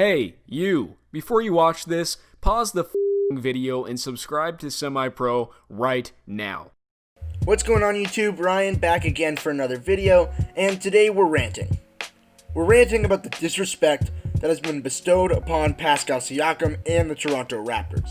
Hey, you! Before you watch this, pause the video and subscribe to SemiPro right now. What's going on YouTube? Ryan back again for another video, and today we're ranting. We're ranting about the disrespect that has been bestowed upon Pascal Siakam and the Toronto Raptors.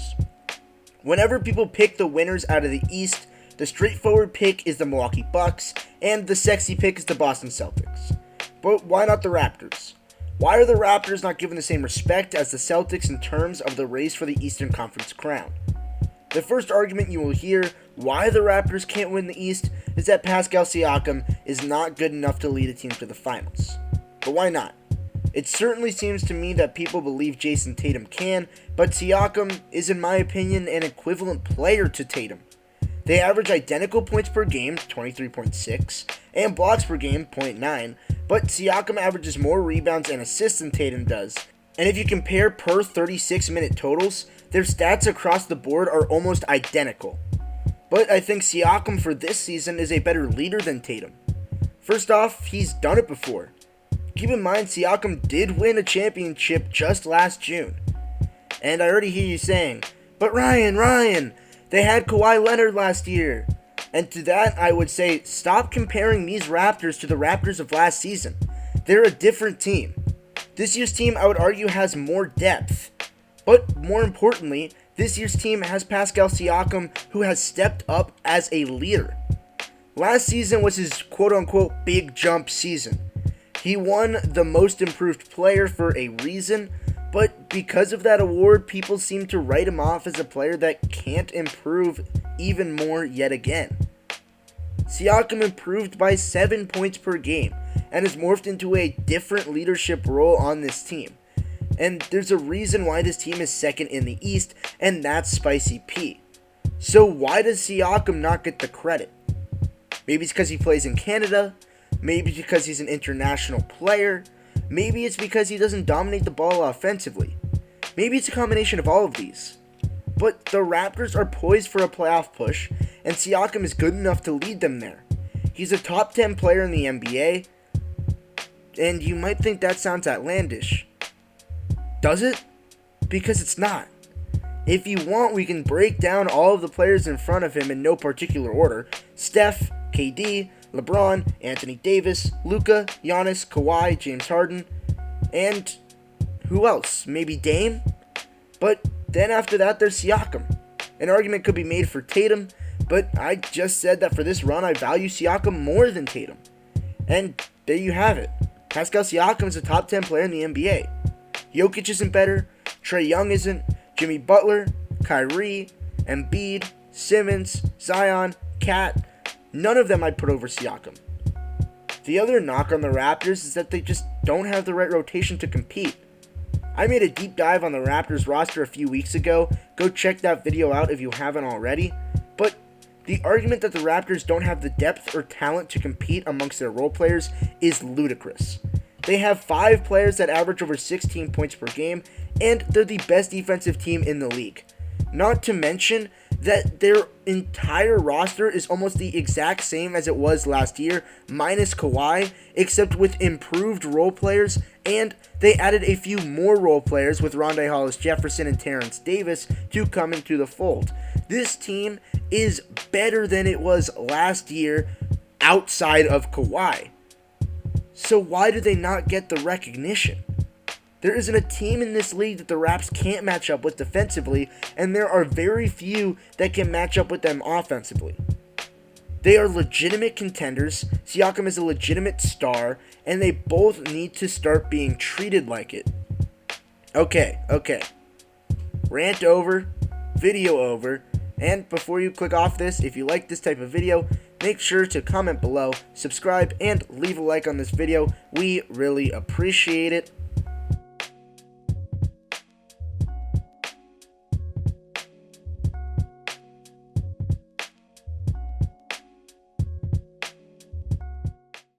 Whenever people pick the winners out of the East, the straightforward pick is the Milwaukee Bucks, and the sexy pick is the Boston Celtics. But why not the Raptors? Why are the Raptors not given the same respect as the Celtics in terms of the race for the Eastern Conference crown? The first argument you will hear why the Raptors can't win the East is that Pascal Siakam is not good enough to lead a team to the finals. But why not? It certainly seems to me that people believe Jason Tatum can, but Siakam is, in my opinion, an equivalent player to Tatum. They average identical points per game, 23.6, and blocks per game, 0.9, but Siakam averages more rebounds and assists than Tatum does. And if you compare per 36-minute totals, their stats across the board are almost identical. But I think Siakam for this season is a better leader than Tatum. First off, he's done it before. Keep in mind, Siakam did win a championship just last June. And I already hear you saying, but Ryan, they had Kawhi Leonard last year. And to that, I would say, stop comparing these Raptors to the Raptors of last season. They're a different team. This year's team, I would argue, has more depth. But more importantly, this year's team has Pascal Siakam, who has stepped up as a leader. Last season was his quote-unquote big jump season. He won the most improved player for a reason, but because of that award, people seem to write him off as a player that can't improve even more yet again. Siakam improved by 7 points per game and has morphed into a different leadership role on this team. And there's a reason why this team is second in the East, and that's Spicy P. So why does Siakam not get the credit? Maybe it's because he plays in Canada, maybe it's because he's an international player, maybe it's because he doesn't dominate the ball offensively. Maybe it's a combination of all of these. But the Raptors are poised for a playoff push, and Siakam is good enough to lead them there. He's a top 10 player in the NBA, and you might think that sounds outlandish. Does it? Because it's not. If you want, we can break down all of the players in front of him in no particular order. Steph, KD, LeBron, Anthony Davis, Luka, Giannis, Kawhi, James Harden, and who else? Maybe Dame? But then after that, there's Siakam. An argument could be made for Tatum, but I just said that for this run, I value Siakam more than Tatum. And there you have it. Pascal Siakam is a top 10 player in the NBA. Jokic isn't better, Trae Young isn't, Jimmy Butler, Kyrie, Embiid, Simmons, Zion, Cat, none of them I'd put over Siakam. The other knock on the Raptors is that they just don't have the right rotation to compete. I made a deep dive on the Raptors roster a few weeks ago. Go check that video out if you haven't already. But the argument that the Raptors don't have the depth or talent to compete amongst their role players is ludicrous. They have 5 players that average over 16 points per game, and they're the best defensive team in the league. Not to mention that their entire roster is almost the exact same as it was last year, minus Kawhi, except with improved role players, and they added a few more role players with Rondé Hollis-Jefferson and Terrence Davis to come into the fold. This team is better than it was last year outside of Kawhi. So why do they not get the recognition? There isn't a team in this league that the Raps can't match up with defensively, and there are very few that can match up with them offensively. They are legitimate contenders, Siakam is a legitimate star, and they both need to start being treated like it. Okay. Rant over, video over, and before you click off this, if you like this type of video, make sure to comment below, subscribe, and leave a like on this video. We really appreciate it.